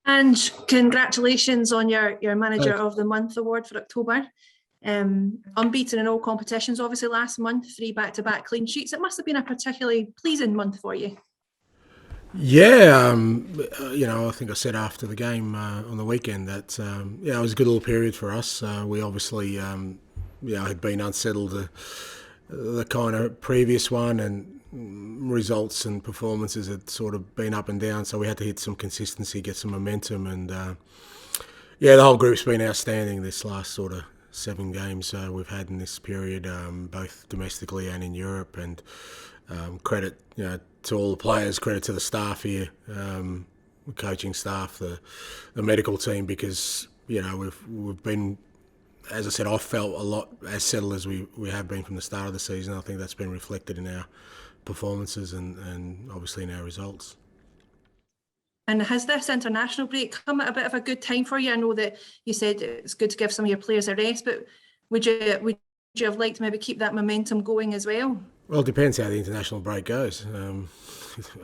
Ange, congratulations on your Manager Thanks. of the Month award for October. Unbeaten in all competitions, obviously last month, 3 back-to-back clean sheets. It must have been a particularly pleasing month for you. Yeah, I think I said after the game on the weekend that it was a good little period for us. We obviously, had been unsettled the kind of previous one, and results and performances had sort of been up and down. So we had to hit some consistency, get some momentum, and the whole group's been outstanding this last sort of 7 games we've had in this period, both domestically and in Europe. And credit, to all the players, credit to the staff here, the coaching staff, the medical team, because we've been, as I said, I felt a lot as settled as we have been from the start of the season. I think that's been reflected in our performances and obviously in our results. And has this international break come at a bit of a good time for you? I know that you said it's good to give some of your players a rest, but would you have liked to maybe keep that momentum going as well? Well, it depends how the international break goes.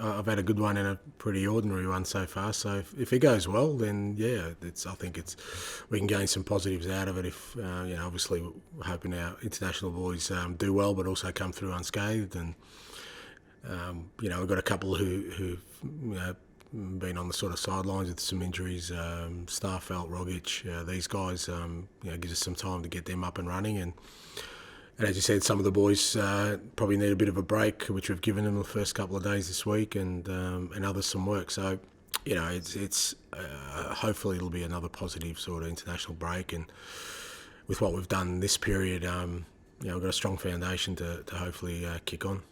I've had a good one and a pretty ordinary one so far. So if it goes well, then I think we can gain some positives out of it. If obviously we're hoping our international boys do well, but also come through unscathed. And we've got a couple who've been on the sort of sidelines with some injuries. Starfelt, Rogic, these guys. Gives us some time to get them up and running. And as you said, some of the boys probably need a bit of a break, which we've given them the first couple of days this week, and others some work. So, it's hopefully it'll be another positive sort of international break. And with what we've done this period, we've got a strong foundation to hopefully kick on.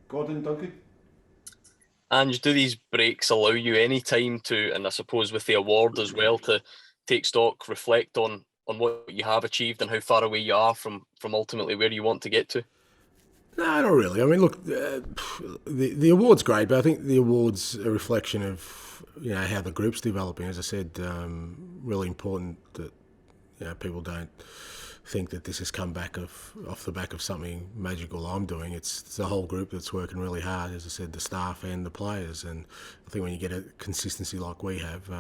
Gordon, Duncan? And do these breaks allow you any time to, and I suppose with the award as well, to take stock, reflect on what you have achieved and how far away you are from ultimately where you want to get to? No, not really. I mean, look, the award's great, but I think the award's a reflection of how the group's developing. As I said, really important that people don't think that this has come back off the back of something magical I'm doing. It's the whole group that's working really hard. As I said, the staff and the players. And I think when you get a consistency like we have,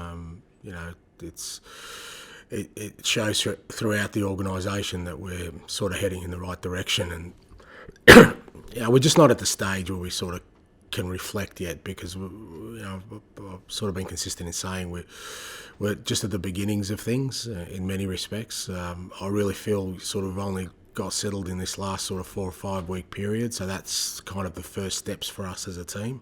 it shows throughout the organisation that we're sort of heading in the right direction. And we're just not at the stage where we sort of can reflect yet, because I've sort of been consistent in saying we're just at the beginnings of things in many respects. I really feel we sort of only got settled in this last sort of 4 or 5 week period, so that's kind of the first steps for us as a team.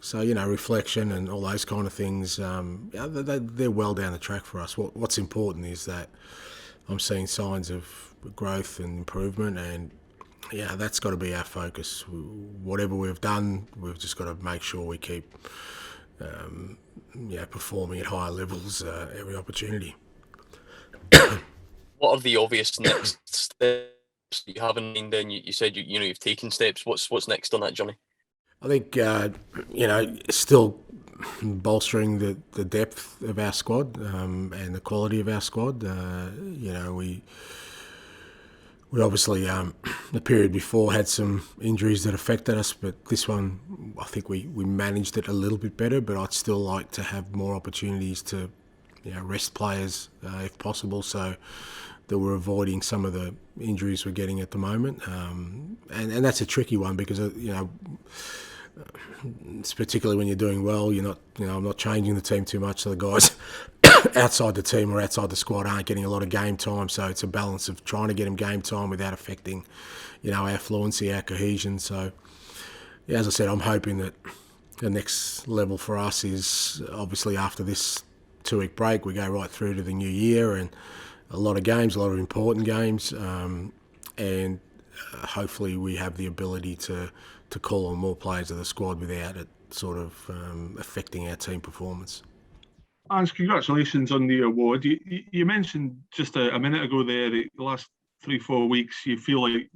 So, reflection and all those kind of things, they're well down the track for us. What's important is that I'm seeing signs of growth and improvement, and that's got to be our focus. Whatever we've done, we've just got to make sure we keep performing at higher levels every opportunity. What are the obvious next steps that you have in mind then? You said you've taken steps. What's next on that journey? I think, still bolstering the depth of our squad and the quality of our squad. We obviously, the period before, had some injuries that affected us, but this one, I think we managed it a little bit better, but I'd still like to have more opportunities to rest players if possible, so that we're avoiding some of the injuries we're getting at the moment. And that's a tricky one because, it's particularly when you're doing well, I'm not changing the team too much, so the guys outside the team or outside the squad aren't getting a lot of game time, so it's a balance of trying to get them game time without affecting, our fluency, our cohesion. So, as I said, I'm hoping that the next level for us is obviously after this 2-week break, we go right through to the new year and a lot of games, a lot of important games, and hopefully we have the ability to call on more players of the squad without it sort of affecting our team performance. Ange, congratulations on the award. You mentioned just a minute ago there that the last 3-4 weeks you feel like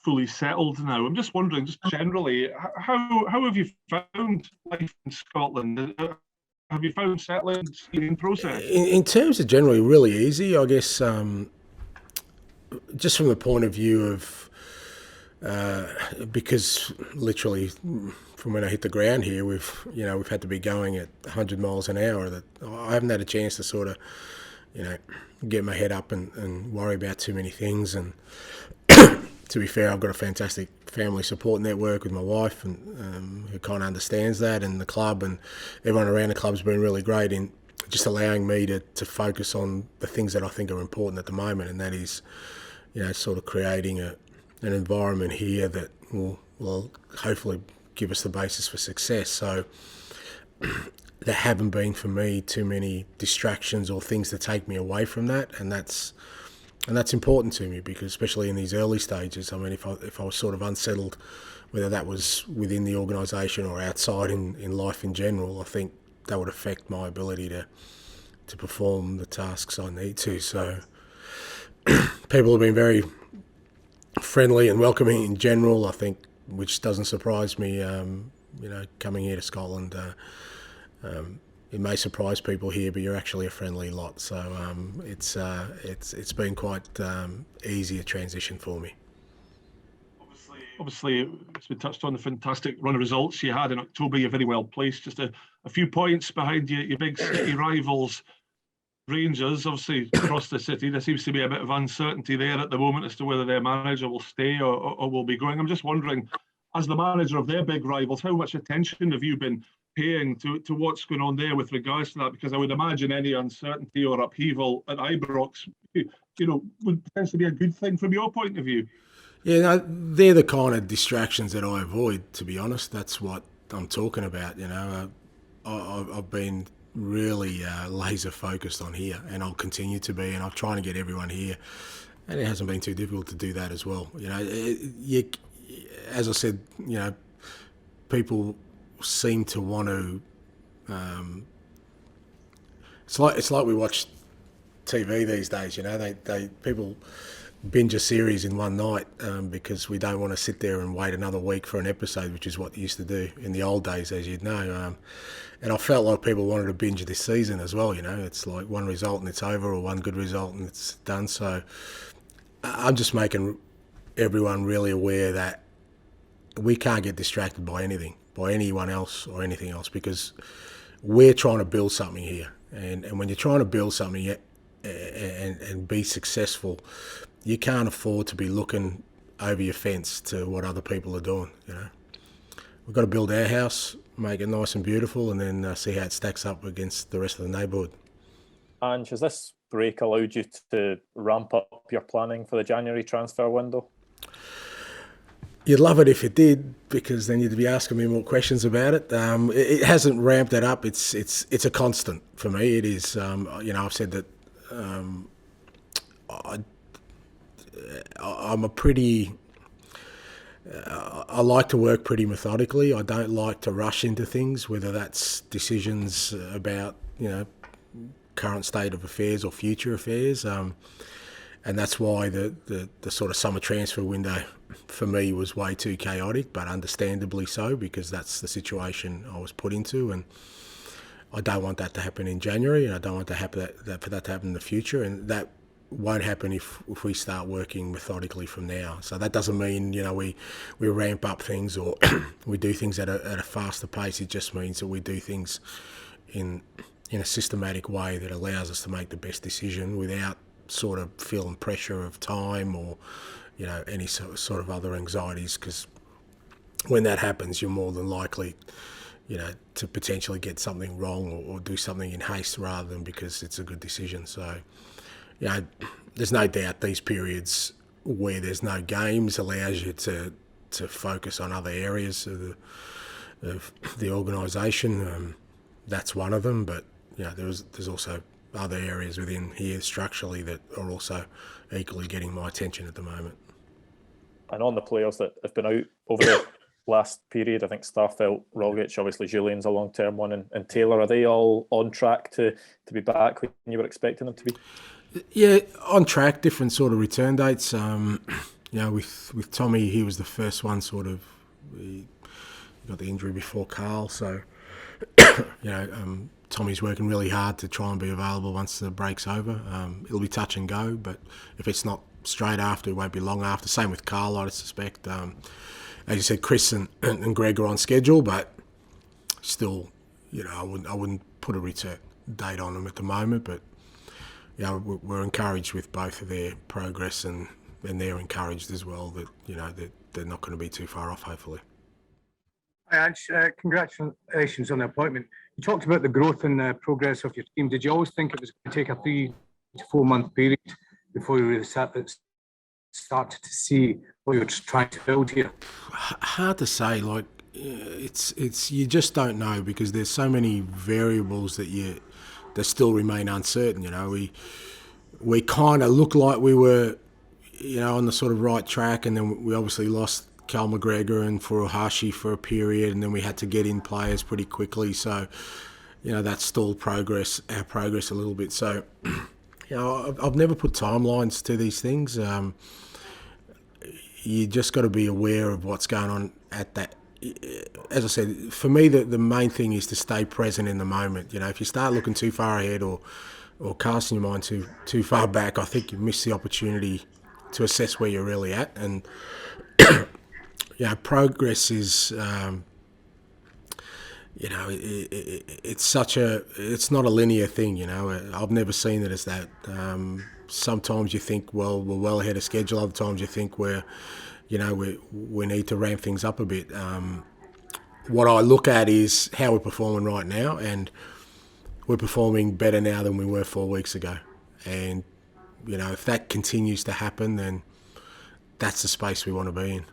fully settled now. I'm just wondering, just generally, how have you found life in Scotland? Have you found settling in process? In terms of generally really easy, I guess, just from the point of view of because literally from when I hit the ground here, we've had to be going at 100 miles an hour. That I haven't had a chance to sort of, get my head up and worry about too many things. And to be fair, I've got a fantastic family support network with my wife, and who kind of understands that, and the club and everyone around the club's been really great in just allowing me to focus on the things that I think are important at the moment, and that is, sort of creating an environment here that will hopefully give us the basis for success. So there haven't been for me too many distractions or things to take me away from that, and that's important to me, because especially in these early stages, I mean, if I was sort of unsettled, whether that was within the organisation or outside in life in general, I think that would affect my ability to perform the tasks I need to. So people have been very friendly and welcoming in general, I think, which doesn't surprise me. Coming here to Scotland, it may surprise people here, but you're actually a friendly lot. So it's been quite easy a transition for me. Obviously, it's been touched on the fantastic run of results you had in October. You're very well placed. Just a few points behind your big city rivals, Rangers. Obviously, across the city, there seems to be a bit of uncertainty there at the moment as to whether their manager will stay or will be going. I'm just wondering, as the manager of their big rivals, how much attention have you been paying to what's going on there with regards to that? Because I would imagine any uncertainty or upheaval at Ibrox, would potentially be a good thing from your point of view. Yeah, they're the kind of distractions that I avoid, to be honest. That's what I'm talking about. I've been really laser focused on here, and I'll continue to be, and I'm trying to get everyone here, and it hasn't been too difficult to do that as well. As I said, people seem to want to. It's like we watch TV these days. People binge a series in one night because we don't want to sit there and wait another week for an episode, which is what you used to do in the old days, as you'd know. And I felt like people wanted to binge this season as well. It's like one result and it's over, or one good result and it's done. So I'm just making everyone really aware that we can't get distracted by anything, by anyone else or anything else, because we're trying to build something here. And when you're trying to build something and be successful, you can't afford to be looking over your fence to what other people are doing. We've got to build our house, make it nice and beautiful, and then see how it stacks up against the rest of the neighbourhood. Ange, has this break allowed you to ramp up your planning for the January transfer window? You'd love it if it did, because then you'd be asking me more questions about it. It hasn't ramped it up. It's a constant for me. It is. I've said that I'm a pretty. I like to work pretty methodically. I don't like to rush into things, whether that's decisions about current state of affairs or future affairs. And that's why the sort of summer transfer window for me was way too chaotic, but understandably so, because that's the situation I was put into, and I don't want that to happen in January, and I don't want for that to happen in the future, and that won't happen if we start working methodically from now. So that doesn't mean we ramp up things or we do things at a faster pace. It just means that we do things in a systematic way that allows us to make the best decision without sort of feeling pressure of time or any sort of other anxieties, because when that happens, you're more than likely to potentially get something wrong or do something in haste rather than because it's a good decision. So there's no doubt these periods where there's no games allows you to focus on other areas of the organisation. That's one of them, but there's also other areas within here structurally that are also equally getting my attention at the moment. And on the players that have been out over the last period, I think Starfelt, Rogic, obviously Julian's a long-term one, and Taylor, are they all on track to be back when you were expecting them to be? Yeah, on track, different sort of return dates. With Tommy, he was the first one he got the injury before Carl, so Tommy's working really hard to try and be available once the break's over. It'll be touch and go, but if it's not straight after. It won't be long after. Same with Carl, I suspect. As you said, Chris and Greg are on schedule, but still, I wouldn't put a return date on them at the moment. But we're encouraged with both of their progress, and they're encouraged as well that that they're not going to be too far off, hopefully. Hi, Ange. Congratulations on the appointment. You talked about the growth and progress of your team. Did you always think it was going to take a 3 to 4 month period before you really started to see what you were trying to build here? Hard to say. Like, it's you just don't know, because there's so many variables that still remain uncertain. We kind of look like we were, on the sort of right track, and then we obviously lost Cal McGregor and Furuhashi for a period, and then we had to get in players pretty quickly. So, that stalled our progress a little bit. So, I've never put timelines to these things. You just got to be aware of what's going on at that. As I said, for me, the main thing is to stay present in the moment. If you start looking too far ahead or casting your mind too far back, I think you miss the opportunity to assess where you're really at. And progress is, it's not a linear thing. I've never seen it as that. Sometimes you think, well, we're well ahead of schedule. Other times you think we need to ramp things up a bit. What I look at is how we're performing right now, and we're performing better now than we were 4 weeks ago. And if that continues to happen, then that's the space we want to be in.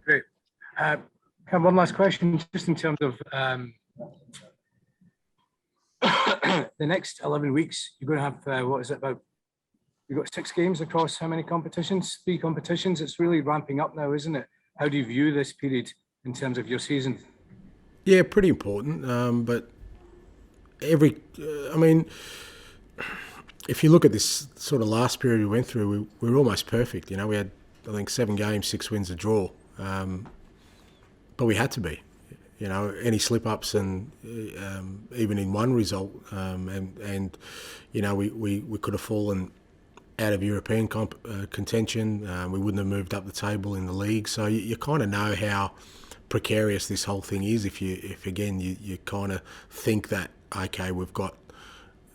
Great. One last question, just in terms of the next 11 weeks. You're going to have, you've got 6 games across how many competitions? 3 competitions. It's really ramping up now, isn't it? How do you view this period in terms of your season? Yeah, pretty important. But if you look at this sort of last period we went through, we were almost perfect. We had, I think, 7 games, 6 wins, a draw. But we had to be. Any slip-ups, and even in one result, and we could have fallen out of European contention. We wouldn't have moved up the table in the league. So you kind of know how precarious this whole thing is. If you kind of think that, okay, we've got,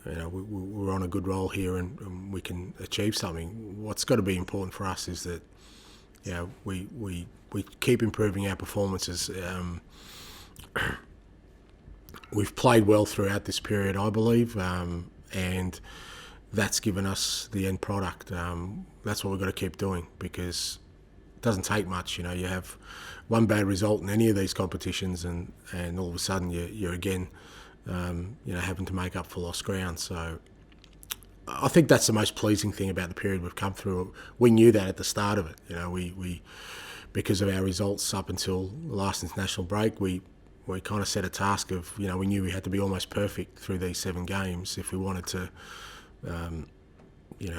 we're on a good roll here and we can achieve something. What's got to be important for us is that, we keep improving our performances. We've played well throughout this period, I believe, and that's given us the end product. That's what we've got to keep doing, because it doesn't take much. You have one bad result in any of these competitions, and all of a sudden you're again, having to make up for lost ground. So I think that's the most pleasing thing about the period we've come through. We knew that at the start of it. We because of our results up until the last international break, we kind of set a task of, we knew we had to be almost perfect through these 7 games if we wanted to,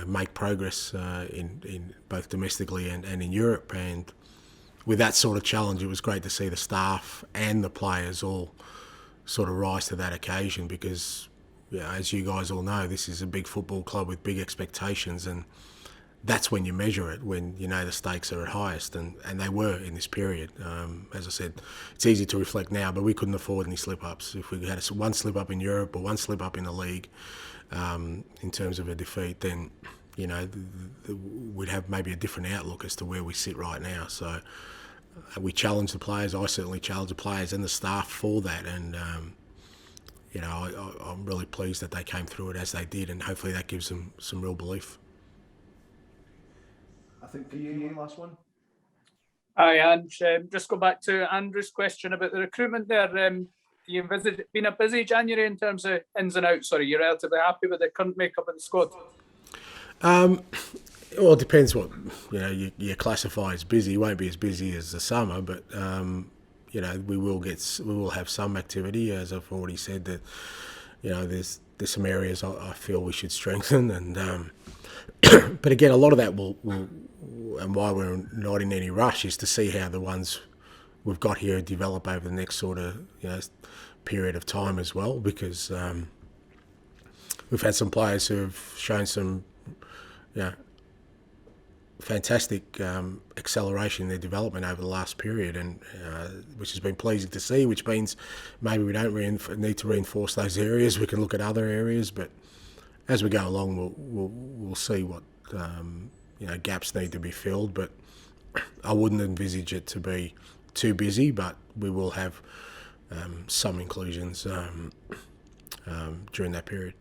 make progress in both domestically and in Europe. And with that sort of challenge, it was great to see the staff and the players all sort of rise to that occasion, because, as you guys all know, this is a big football club with big expectations, and that's when you measure it, when the stakes are at highest, and they were in this period. As I said, it's easy to reflect now, but we couldn't afford any slip-ups. If we had one slip-up in Europe or one slip-up in the league, in terms of a defeat, then we'd have maybe a different outlook as to where we sit right now. So we challenged the players. I certainly challenged the players and the staff for that, and I'm really pleased that they came through it as they did, and hopefully that gives them some real belief. I think for you, last one. Hi, Ange. Just go back to Andrew's question about the recruitment there. Do you envisage it being a busy January in terms of ins and outs? Or are you relatively happy with the current makeup of the squad? Well, it depends what you classify as busy. It won't be as busy as the summer, but we will have some activity, as I've already said. That there's some areas I feel we should strengthen, and but again, a lot of that will and why we're not in any rush is to see how the ones we've got here develop over the next sort of period of time as well, because we've had some players who have shown some fantastic acceleration in their development over the last period, and which has been pleasing to see. Which means maybe we don't need to reinforce those areas. We can look at other areas, but as we go along, we'll see what gaps need to be filled. But I wouldn't envisage it to be too busy, but we will have some inclusions during that period.